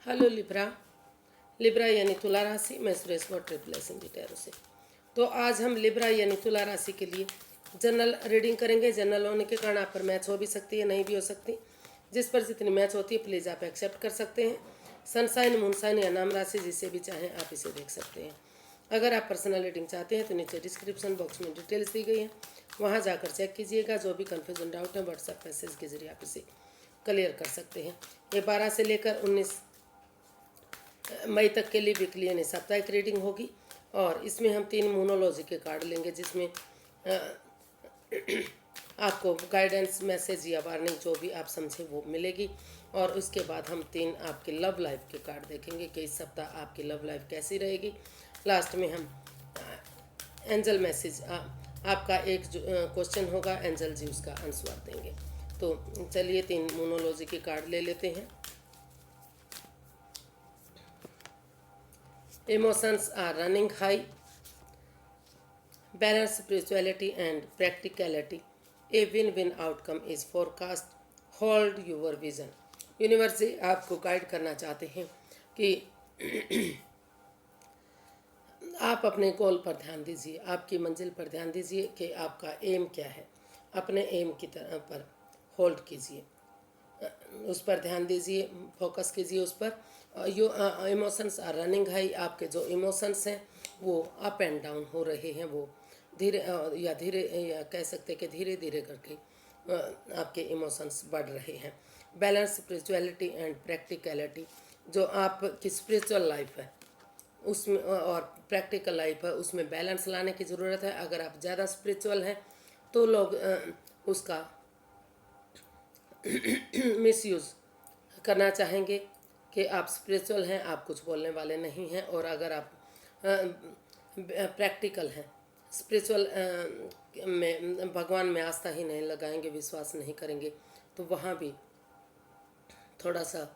Hello Libra. Libra यानी तुला राशि। मैं सुरेश भट्ट ट्रिपल टैरो से। तो आज हम लिब्रा यानी तुला राशि के लिए जनरल रीडिंग करेंगे। जनरल होने के कारण आप पर मैच हो भी सकती है, नहीं भी हो सकती। जिस पर जितनी मैच होती है प्लीज़ आप एक्सेप्ट कर सकते हैं। सनसाइन, मूनसाइन या नाम राशि जिसे भी चाहें आप इसे देख सकते हैं। अगर आप पर्सनल रीडिंग चाहते हैं तो नीचे डिस्क्रिप्शन बॉक्स में डिटेल्स दी गई है, वहाँ जाकर चेक कीजिएगा। जो भी कन्फ्यूजन डाउट है व्हाट्सएप मैसेज के जरिए आप इसे क्लियर कर सकते हैं। ये 12 से लेकर 19 मई तक के लिए वीकली यानी साप्ताहिक रीडिंग होगी और इसमें हम 3 मोनोलॉजी के कार्ड लेंगे, जिसमें आपको गाइडेंस, मैसेज या वार्निंग जो भी आप समझे वो मिलेगी। और उसके बाद हम 3 आपके लव लाइफ के कार्ड देखेंगे कि इस सप्ताह आपकी लव लाइफ कैसी रहेगी। लास्ट में हम एंजल मैसेज, आपका एक क्वेश्चन होगा, एंजल जी उसका आंसर देंगे। तो चलिए 3 मोनोलॉजी के कार्ड ले लेते हैं। Emotions are running high. Balance spirituality and practicality. A win-win outcome is forecast. Hold your vision. Universe से आपको गाइड करना चाहते हैं कि आप अपने गोल पर ध्यान दीजिए, आपकी मंजिल पर ध्यान दीजिए कि आपका एम क्या है। अपने एम की तरह पर होल्ड कीजिए, उस पर ध्यान दीजिए, फोकस कीजिए उस पर। यो इमोशंस आर रनिंग हाई। आपके जो इमोशंस हैं वो अप एंड डाउन हो रहे हैं, वो धीरे या कह सकते हैं कि धीरे धीरे करके आपके इमोशंस बढ़ रहे हैं। बैलेंस स्पिरिचुअलिटी एंड प्रैक्टिकलिटी, जो आपकी स्पिरिचुअल लाइफ है उसमें और प्रैक्टिकल लाइफ है उसमें बैलेंस लाने की ज़रूरत है। अगर आप ज़्यादा स्पिरिचुअल हैं तो लोग उसका मिसयूज़ करना चाहेंगे कि आप स्पिरिचुअल हैं, आप कुछ बोलने वाले नहीं हैं। और अगर आप प्रैक्टिकल हैं, स्पिरिचुअल में भगवान में आस्था ही नहीं लगाएंगे, विश्वास नहीं करेंगे, तो वहाँ भी थोड़ा सा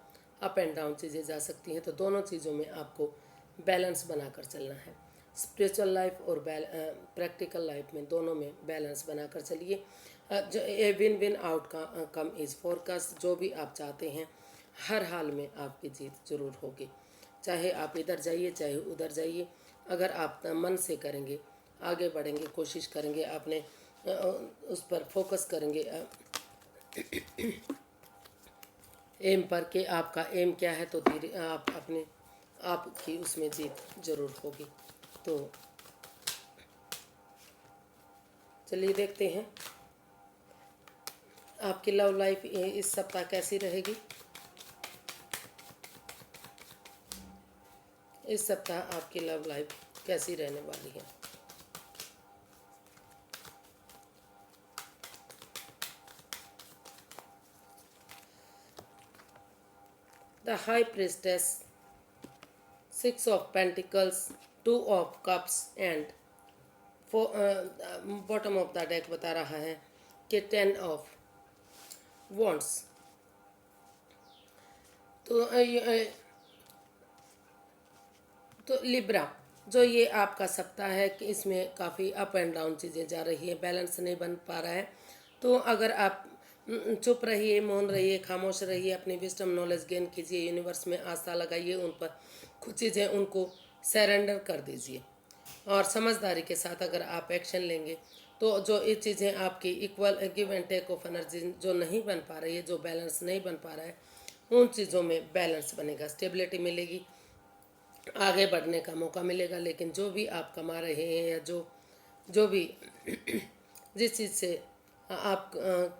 अप एंड डाउन चीज़ें जा सकती हैं। तो दोनों चीज़ों में आपको बैलेंस बनाकर चलना है। स्पिरिचुअल लाइफ और प्रैक्टिकल लाइफ में दोनों में बैलेंस बनाकर चलिए। जो a win win outcome is forecast. जो भी आप चाहते हैं हर हाल में आपकी जीत जरूर होगी, चाहे आप इधर जाइए चाहे उधर जाइए। अगर आप मन से करेंगे, आगे बढ़ेंगे, कोशिश करेंगे, आपने उस पर फोकस करेंगे एम पर कि आपका एम क्या है, तो धीरे आप अपने आप की उसमें जीत जरूर होगी। तो चलिए देखते हैं आपकी लव लाइफ इस सप्ताह कैसी रहेगी। इस सप्ताह आपकी लव लाइफ कैसी रहने वाली है। The high priestess, 6 of pentacles, 2 of cups and bottom of the deck बता रहा है कि 10 ऑफ वॉन्ड्स। तो लिब्रा, जो ये आपका सप्ताह है कि इसमें काफ़ी अप एंड डाउन चीज़ें जा रही हैं, बैलेंस नहीं बन पा रहा है। तो अगर आप चुप रहिए, मौन रहिए, खामोश रहिए, अपनी विजडम नॉलेज गेन कीजिए, यूनिवर्स में आस्था लगाइए, उन पर कुछ चीज़ें उनको सरेंडर कर दीजिए। और समझदारी के साथ अगर आप एक्शन लेंगे तो जो ये चीज़ें आपकी equal give and take of energy जो नहीं बन पा रही है, जो बैलेंस नहीं बन पा रहा है, उन चीज़ों में बैलेंस बनेगा, स्टेबिलिटी मिलेगी, आगे बढ़ने का मौका मिलेगा। लेकिन जो भी आप कमा रहे हैं या जो भी जिस चीज़ से आप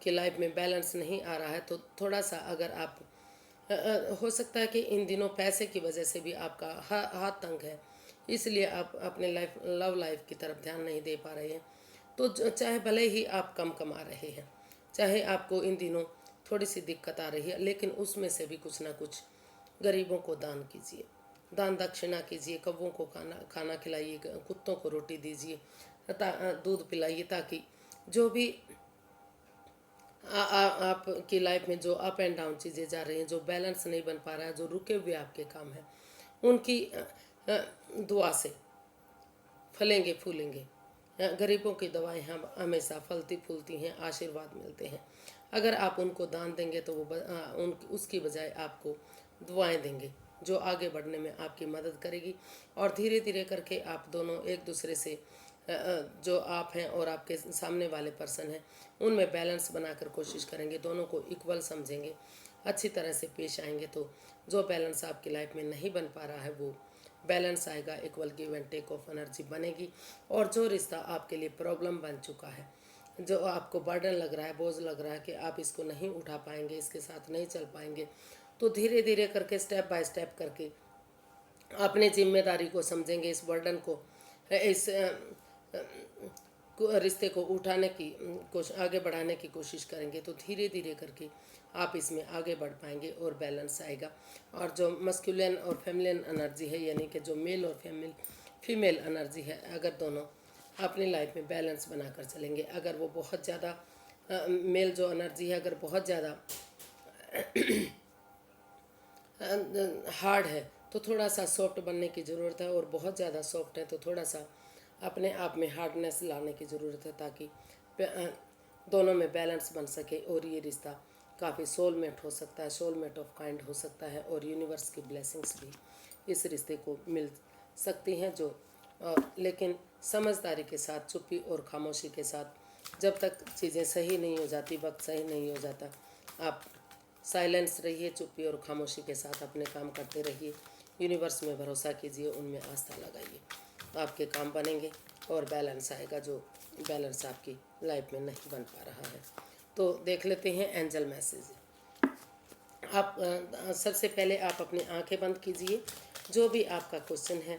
की लाइफ में बैलेंस नहीं आ रहा है, तो थोड़ा सा अगर आप हो सकता है कि इन दिनों पैसे की वजह से भी आपका हाथ तंग है, इसलिए आप अपने लव लाइफ की तरफ ध्यान नहीं दे पा रहे हैं। तो चाहे भले ही आप कम कमा रहे हैं, चाहे आपको इन दिनों थोड़ी सी दिक्कत आ रही है, लेकिन उसमें से भी कुछ ना कुछ गरीबों को दान कीजिए, दान दक्षिणा कीजिए, कौवों को खाना खिलाइए, कुत्तों को रोटी दीजिए, दूध पिलाइए, ताकि जो भी आपकी लाइफ में जो अप एंड डाउन चीज़ें जा रही हैं, जो बैलेंस नहीं बन पा रहा है, जो रुके हुए आपके काम हैं, उनकी दुआ से फलेंगे फूलेंगे। गरीबों की दवाएं हम हमेशा फलती फूलती हैं, आशीर्वाद मिलते हैं। अगर आप उनको दान देंगे तो वो उसकी बजाय आपको दुआएं देंगे। जो आगे बढ़ने में आपकी मदद करेगी। और धीरे धीरे करके आप दोनों एक दूसरे से जो आप हैं और आपके सामने वाले पर्सन हैं उनमें बैलेंस बनाकर कोशिश करेंगे, दोनों को इक्वल समझेंगे, अच्छी तरह से पेश आएंगे। तो जो बैलेंस आपकी लाइफ में नहीं बन पा रहा है वो बैलेंस आएगा, equal give and take of energy बनेगी। और जो रिश्ता आपके लिए प्रॉब्लम बन चुका है, जो आपको बर्डन लग रहा है, बोझ लग रहा है कि आप इसको नहीं उठा पाएंगे, इसके साथ नहीं चल पाएंगे, तो धीरे धीरे करके स्टेप बाय स्टेप करके अपने जिम्मेदारी को समझेंगे, इस बर्डन को, इस रिश्ते को उठाने की आगे बढ़ाने की कोशिश करेंगे। तो धीरे धीरे करके आप इसमें आगे बढ़ पाएंगे और बैलेंस आएगा। और जो मस्कुलिन और फेमिलिन एनर्जी है, यानी कि जो मेल और फीमेल एनर्जी है, अगर दोनों अपनी लाइफ में बैलेंस बनाकर चलेंगे, अगर वो बहुत ज़्यादा मेल जो एनर्जी है अगर बहुत ज़्यादा हार्ड है तो थोड़ा सा सॉफ्ट बनने की ज़रूरत है, और बहुत ज़्यादा सॉफ्ट है तो थोड़ा सा अपने आप में हार्डनेस लाने की ज़रूरत है, ताकि दोनों में बैलेंस बन सके और ये रिश्ता काफ़ी सोलमेट हो सकता है, सोलमेट ऑफ काइंड हो सकता है। और यूनिवर्स की ब्लेसिंग्स भी इस रिश्ते को मिल सकती हैं। जो लेकिन समझदारी के साथ, चुप्पी और खामोशी के साथ, जब तक चीज़ें सही नहीं हो जाती, वक्त सही नहीं हो जाता, आप साइलेंस रहिए, चुप्पी और खामोशी के साथ अपने काम करते रहिए, यूनिवर्स में भरोसा कीजिए, उनमें आस्था लगाइए, आपके काम बनेंगे और बैलेंस आएगा, जो बैलेंस आपकी लाइफ में नहीं बन पा रहा है। तो देख लेते हैं एंजल मैसेज। आप सबसे पहले आप अपनी आंखें बंद कीजिए, जो भी आपका क्वेश्चन है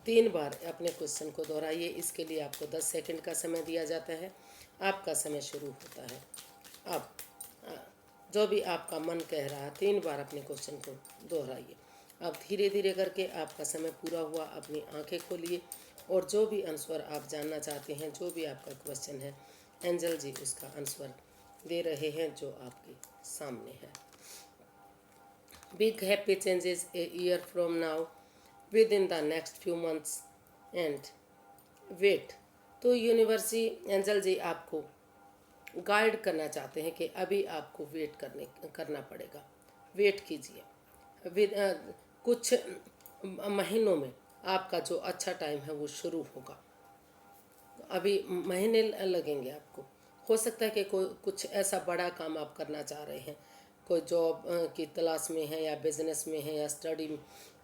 3 बार अपने क्वेश्चन को दोहराइए। इसके लिए आपको 10 सेकंड का समय दिया जाता है। आपका समय शुरू होता है। आप जो भी आपका मन कह रहा है 3 बार अपने क्वेश्चन को दोहराइए। अब धीरे धीरे करके आपका समय पूरा हुआ, अपनी आंखें खोलिए और जो भी आंसर आप जानना चाहते हैं, जो भी आपका क्वेश्चन है, एंजल जी उसका आंसर दे रहे हैं जो आपके सामने है। Big happy changes a year from now within the next few months and wait. तो यूनिवर्सिटी एंजल जी आपको गाइड करना चाहते हैं कि अभी आपको वेट करना पड़ेगा, वेट कीजिए। कुछ महीनों में आपका जो अच्छा टाइम है वो शुरू होगा। अभी महीने लगेंगे आपको। हो सकता है कि कोई कुछ ऐसा बड़ा काम आप करना चाह रहे हैं, कोई जॉब की तलाश में है, या बिजनेस में है, या स्टडी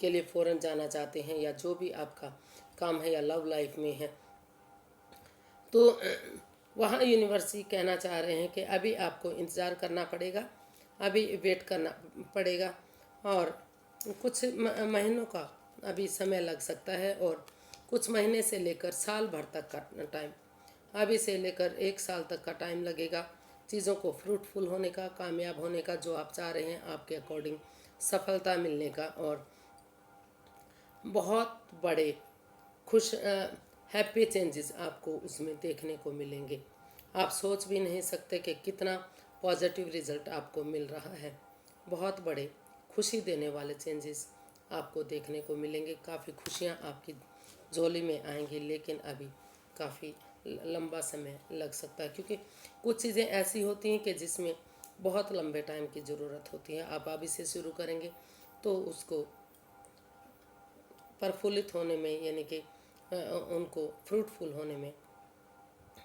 के लिए फ़ॉरेन जाना चाहते हैं, या जो भी आपका काम है, या लव लाइफ में है, तो वहाँ यूनिवर्सिटी कहना चाह रहे हैं कि अभी आपको इंतज़ार करना पड़ेगा, अभी वेट करना पड़ेगा, और कुछ महीनों का अभी समय लग सकता है, और कुछ महीने से लेकर साल भर तक का टाइम, अभी से लेकर 1 साल तक का टाइम लगेगा चीज़ों को फ्रूटफुल होने का, कामयाब होने का, जो आप चाह रहे हैं आपके अकॉर्डिंग सफलता मिलने का। और बहुत बड़े खुश हैप्पी चेंजेस आपको उसमें देखने को मिलेंगे। आप सोच भी नहीं सकते कि कितना पॉजिटिव रिजल्ट आपको मिल रहा है। बहुत बड़े खुशी देने वाले चेंजेस आपको देखने को मिलेंगे। काफ़ी खुशियाँ आपकी झोली में आएंगी, लेकिन अभी काफ़ी लंबा समय लग सकता है, क्योंकि कुछ चीज़ें ऐसी होती हैं कि जिसमें बहुत लंबे टाइम की ज़रूरत होती है। आप अभी से शुरू करेंगे तो उसको प्रफुल्लित होने में, यानी कि उनको फ्रूटफुल होने में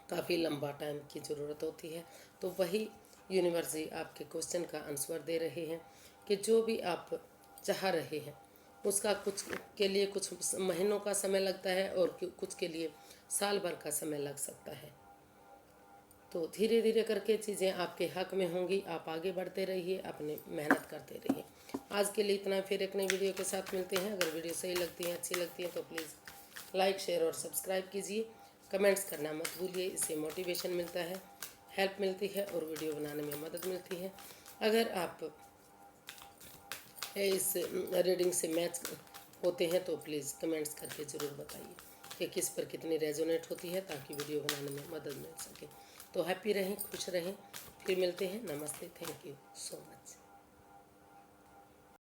काफ़ी लंबा टाइम की ज़रूरत होती है। तो वही यूनिवर्सिटी आपके क्वेश्चन का आंसर दे रहे हैं कि जो भी आप चाह रहे हैं उसका कुछ के लिए कुछ महीनों का समय लगता है, और कुछ के लिए साल भर का समय लग सकता है। तो धीरे धीरे करके चीज़ें आपके हक में होंगी। आप आगे बढ़ते रहिए, अपने मेहनत करते रहिए। आज के लिए इतना, फिर एक नई वीडियो के साथ मिलते हैं। अगर वीडियो सही लगती है, अच्छी लगती है, तो प्लीज़ लाइक, शेयर और सब्सक्राइब कीजिए। कमेंट्स करना मत भूलिए, इससे मोटिवेशन मिलता है, हेल्प मिलती है और वीडियो बनाने में मदद मिलती है। अगर आप इस रीडिंग से मैच होते हैं तो प्लीज़ कमेंट्स करके ज़रूर बताइए कि किस पर कितनी रेजोनेट होती है, ताकि वीडियो बनाने में मदद मिल सके। तो हैप्पी रहें, खुश रहें। फिर मिलते हैं। नमस्ते, थैंक यू सो मच।